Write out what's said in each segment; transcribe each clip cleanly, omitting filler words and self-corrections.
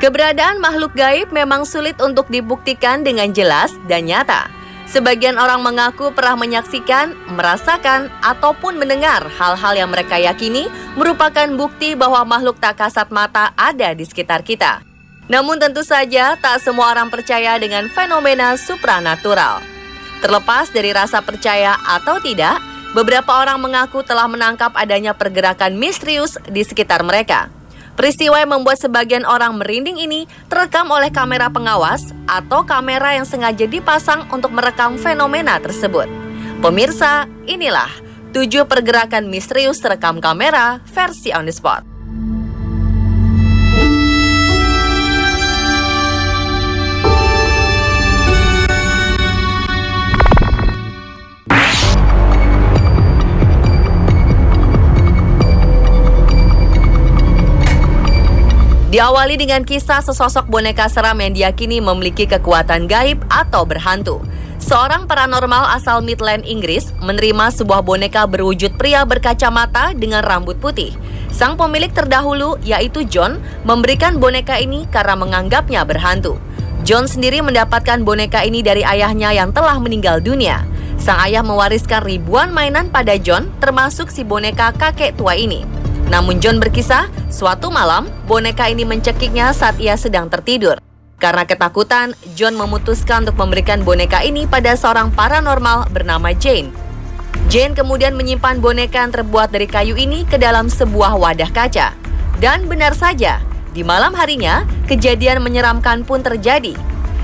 Keberadaan makhluk gaib memang sulit untuk dibuktikan dengan jelas dan nyata. Sebagian orang mengaku pernah menyaksikan, merasakan, ataupun mendengar hal-hal yang mereka yakini merupakan bukti bahwa makhluk tak kasat mata ada di sekitar kita. Namun tentu saja tak semua orang percaya dengan fenomena supranatural. Terlepas dari rasa percaya atau tidak, beberapa orang mengaku telah menangkap adanya pergerakan misterius di sekitar mereka. Peristiwa yang membuat sebagian orang merinding ini terekam oleh kamera pengawas atau kamera yang sengaja dipasang untuk merekam fenomena tersebut. Pemirsa, inilah 7 pergerakan misterius terekam kamera versi on the spot. Diawali dengan kisah sesosok boneka seram yang diyakini memiliki kekuatan gaib atau berhantu. Seorang paranormal asal Midland, Inggris, menerima sebuah boneka berwujud pria berkacamata dengan rambut putih. Sang pemilik terdahulu, yaitu John, memberikan boneka ini karena menganggapnya berhantu. John sendiri mendapatkan boneka ini dari ayahnya yang telah meninggal dunia. Sang ayah mewariskan ribuan mainan pada John, termasuk si boneka kakek tua ini. Namun John berkisah, suatu malam boneka ini mencekiknya saat ia sedang tertidur. Karena ketakutan, John memutuskan untuk memberikan boneka ini pada seorang paranormal bernama Jane. Jane kemudian menyimpan boneka yang terbuat dari kayu ini ke dalam sebuah wadah kaca. Dan benar saja, di malam harinya, kejadian menyeramkan pun terjadi.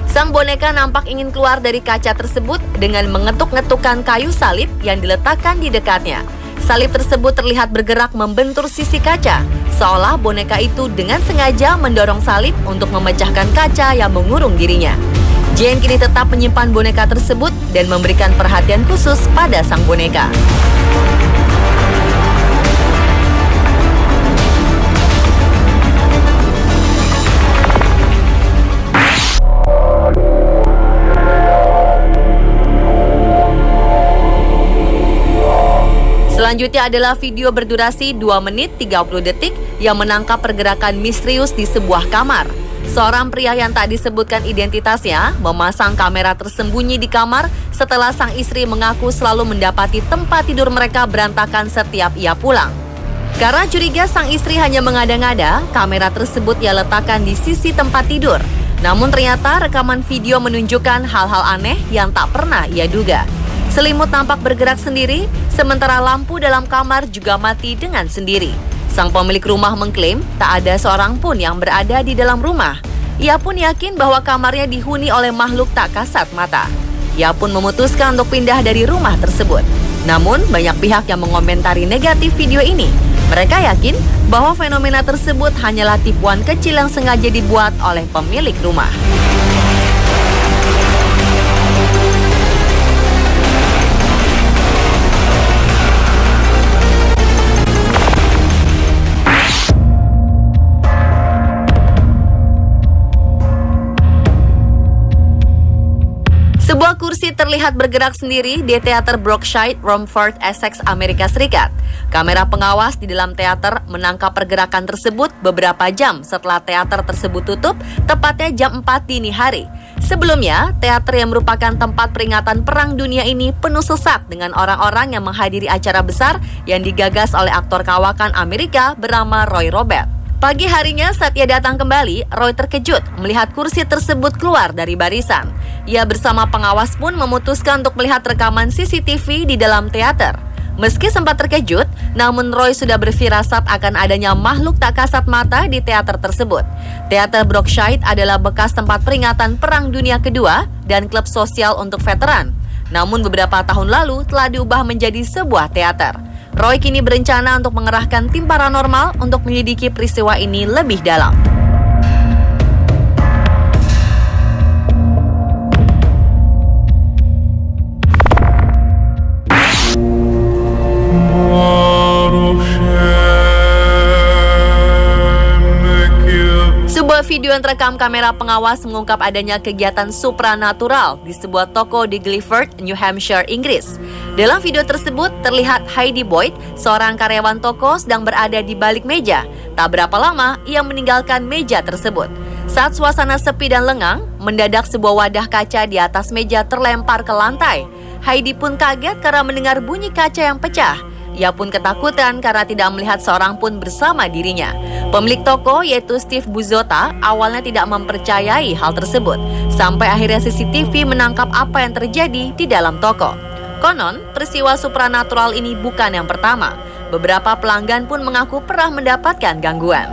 Sang boneka nampak ingin keluar dari kaca tersebut dengan mengetuk-ngetukkan kayu salib yang diletakkan di dekatnya. Salib tersebut terlihat bergerak membentur sisi kaca, seolah boneka itu dengan sengaja mendorong salib untuk memecahkan kaca yang mengurung dirinya. Jane kini tetap menyimpan boneka tersebut dan memberikan perhatian khusus pada sang boneka. Selanjutnya adalah video berdurasi 2 menit 30 detik yang menangkap pergerakan misterius di sebuah kamar. Seorang pria yang tak disebutkan identitasnya memasang kamera tersembunyi di kamar setelah sang istri mengaku selalu mendapati tempat tidur mereka berantakan setiap ia pulang. Karena curiga sang istri hanya mengada-ngada, kamera tersebut ia letakkan di sisi tempat tidur. Namun ternyata rekaman video menunjukkan hal-hal aneh yang tak pernah ia duga. Selimut nampak bergerak sendiri, sementara lampu dalam kamar juga mati dengan sendiri. Sang pemilik rumah mengklaim tak ada seorang pun yang berada di dalam rumah. Ia pun yakin bahwa kamarnya dihuni oleh makhluk tak kasat mata. Ia pun memutuskan untuk pindah dari rumah tersebut. Namun, banyak pihak yang mengomentari negatif video ini. Mereka yakin bahwa fenomena tersebut hanyalah tipuan kecil yang sengaja dibuat oleh pemilik rumah. Sebuah kursi terlihat bergerak sendiri di teater Brookshire, Romford, Essex, Amerika Serikat. Kamera pengawas di dalam teater menangkap pergerakan tersebut beberapa jam setelah teater tersebut tutup, tepatnya jam 4 dini hari. Sebelumnya, teater yang merupakan tempat peringatan Perang Dunia ini penuh sesak dengan orang-orang yang menghadiri acara besar yang digagas oleh aktor kawakan Amerika bernama Roy Robert. Pagi harinya saat ia datang kembali, Roy terkejut melihat kursi tersebut keluar dari barisan. Ia bersama pengawas pun memutuskan untuk melihat rekaman CCTV di dalam teater. Meski sempat terkejut, namun Roy sudah berfirasat akan adanya makhluk tak kasat mata di teater tersebut. Teater Brookshire adalah bekas tempat peringatan Perang Dunia Kedua dan klub sosial untuk veteran. Namun beberapa tahun lalu telah diubah menjadi sebuah teater. Roy kini berencana untuk mengerahkan tim paranormal untuk menyelidiki peristiwa ini lebih dalam. Sebuah video yang terekam kamera pengawas mengungkap adanya kegiatan supranatural di sebuah toko di Guildford, New Hampshire, Inggris. Dalam video tersebut terlihat Heidi Boyd, seorang karyawan toko sedang berada di balik meja. Tak berapa lama ia meninggalkan meja tersebut. Saat suasana sepi dan lengang, mendadak sebuah wadah kaca di atas meja terlempar ke lantai. Heidi pun kaget karena mendengar bunyi kaca yang pecah. Ia pun ketakutan karena tidak melihat seorang pun bersama dirinya. Pemilik toko yaitu Steve Buzota awalnya tidak mempercayai hal tersebut. Sampai akhirnya CCTV menangkap apa yang terjadi di dalam toko. Konon, peristiwa supranatural ini bukan yang pertama. Beberapa pelanggan pun mengaku pernah mendapatkan gangguan.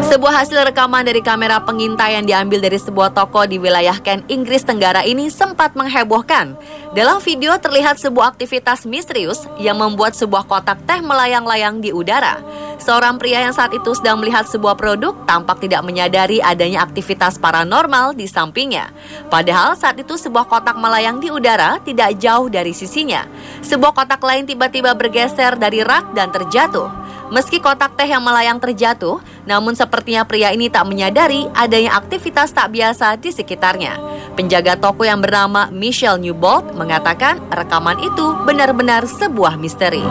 Sebuah hasil rekaman dari kamera pengintai yang diambil dari sebuah toko di wilayah Kent, Inggris Tenggara ini sempat menghebohkan. Dalam video terlihat sebuah aktivitas misterius yang membuat sebuah kotak teh melayang-layang di udara. Seorang pria yang saat itu sedang melihat sebuah produk tampak tidak menyadari adanya aktivitas paranormal di sampingnya. Padahal saat itu sebuah kotak melayang di udara tidak jauh dari sisinya. Sebuah kotak lain tiba-tiba bergeser dari rak dan terjatuh. Meski kotak teh yang melayang terjatuh, namun sepertinya pria ini tak menyadari adanya aktivitas tak biasa di sekitarnya. Penjaga toko yang bernama Michelle Newbold mengatakan rekaman itu benar-benar sebuah misteri.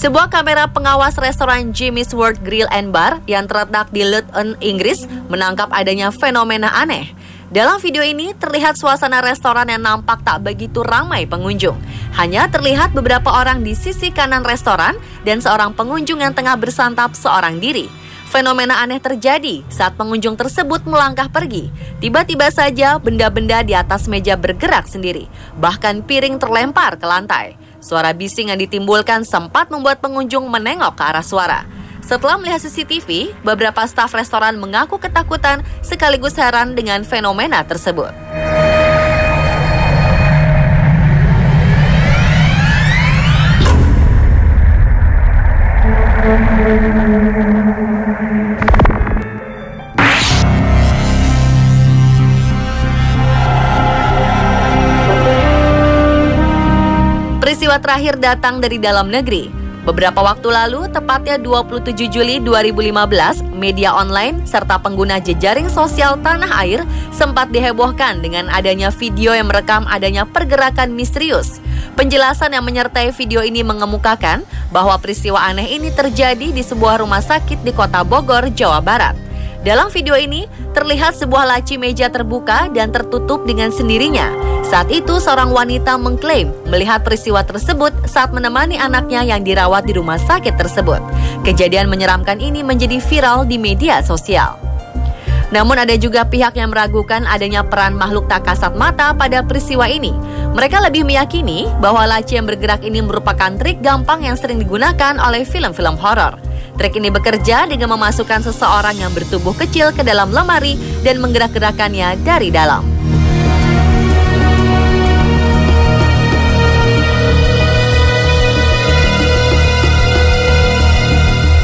Sebuah kamera pengawas restoran Jimmy's World Grill and Bar yang terletak di Luton, Inggris, menangkap adanya fenomena aneh. Dalam video ini terlihat suasana restoran yang nampak tak begitu ramai pengunjung. Hanya terlihat beberapa orang di sisi kanan restoran dan seorang pengunjung yang tengah bersantap seorang diri. Fenomena aneh terjadi saat pengunjung tersebut melangkah pergi. Tiba-tiba saja benda-benda di atas meja bergerak sendiri, bahkan piring terlempar ke lantai. Suara bising yang ditimbulkan sempat membuat pengunjung menengok ke arah suara. Setelah melihat CCTV, beberapa staf restoran mengaku ketakutan sekaligus heran dengan fenomena tersebut. Peristiwa terakhir datang dari dalam negeri. Beberapa waktu lalu, tepatnya 27 Juli 2015, media online serta pengguna jejaring sosial tanah air sempat dihebohkan dengan adanya video yang merekam adanya pergerakan misterius. Penjelasan yang menyertai video ini mengemukakan bahwa peristiwa aneh ini terjadi di sebuah rumah sakit di Kota Bogor, Jawa Barat. Dalam video ini, terlihat sebuah laci meja terbuka dan tertutup dengan sendirinya. Saat itu, seorang wanita mengklaim melihat peristiwa tersebut saat menemani anaknya yang dirawat di rumah sakit tersebut. Kejadian menyeramkan ini menjadi viral di media sosial. Namun ada juga pihak yang meragukan adanya peran makhluk tak kasat mata pada peristiwa ini. Mereka lebih meyakini bahwa laci yang bergerak ini merupakan trik gampang yang sering digunakan oleh film-film horor. Trik ini bekerja dengan memasukkan seseorang yang bertubuh kecil ke dalam lemari dan menggerak-gerakannya dari dalam.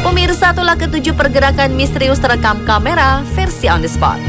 Pemirsa, itulah ketujuh pergerakan misterius terekam kamera versi on the spot.